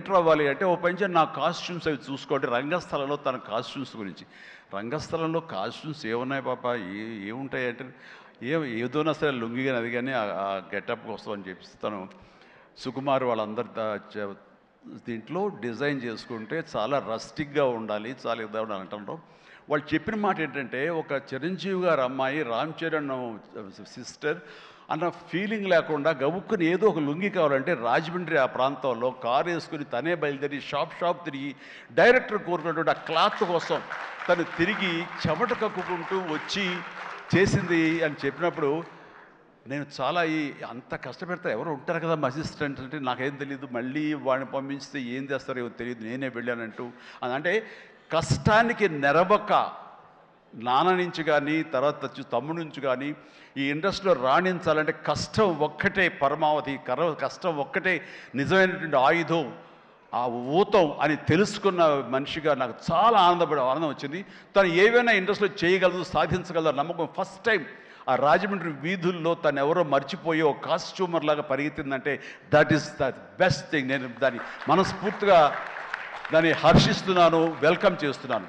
Enter అవ్వాలి అంటే ఓ పని నా కాస్ట్యూమ్స్ అవి చూసుకోండి. రంగస్థలంలో తన కాస్ట్యూమ్స్ గురించి, రంగస్థలంలో కాస్ట్యూమ్స్ ఏమున్నాయి పాప, ఏముంటాయి అంటే ఏదోనా సరే లుంగి కానీ అది కానీ ఆ గెటప్ కోసం అని చెప్పేసి తను సుకుమార్ వాళ్ళందరి దీంట్లో డిజైన్ చేసుకుంటే చాలా రస్టిక్గా ఉండాలి, చాలా ఇదిగా ఉండాలి అంటారు. వాళ్ళు చెప్పిన మాట ఏంటంటే, ఒక చిరంజీవి గారు అమ్మాయి రామ్ చరణ్ సిస్టర్ అన్న ఫీలింగ్ లేకుండా గబుక్కుని ఏదో ఒక లుంగి కావాలంటే రాజమండ్రి ఆ ప్రాంతంలో కారు వేసుకుని తనే బయలుదేరి షాప్ తిరిగి డైరెక్టర్ కోరుకున్నటువంటి ఆ క్లాత్ కోసం తను తిరిగి చెమట కక్కుకుంటూ వచ్చి చేసింది అని చెప్పినప్పుడు నేను చాలా అంత కష్టపెడతా ఎవరు ఉంటారు కదా మా అసిస్టెంట్ అంటే నాకేం తెలియదు, మళ్ళీ వాడిని పంపించితే ఏం చేస్తారో ఏమో తెలియదు, నేనే వెళ్ళానంటూ అంటే కష్టానికి నెరవక నాన్న నుంచి కానీ తర్వాత తమ్ముడి నుంచి కానీ ఈ ఇండస్ట్రీలో రాణించాలంటే కష్టం ఒక్కటే పరమావధి, కష్టం ఒక్కటే నిజమైనటువంటి ఆయుధం, ఆ ఊతం అని తెలుసుకున్న మనిషిగా నాకు చాలా ఆనందం వచ్చింది. తను ఏవైనా ఇండస్ట్రీలో చేయగలదు, సాధించగలదు నమ్మకం. ఫస్ట్ టైం ఆ రాజమండ్రి వీధుల్లో తను ఎవరో మర్చిపోయి ఒక కాస్ట్యూమర్ లాగా పరిగెత్తిందంటే that is the best thing. నేను దాన్ని మనస్ఫూర్తిగా దాన్ని హర్షిస్తున్నాను, వెల్కమ్ చేస్తున్నాను.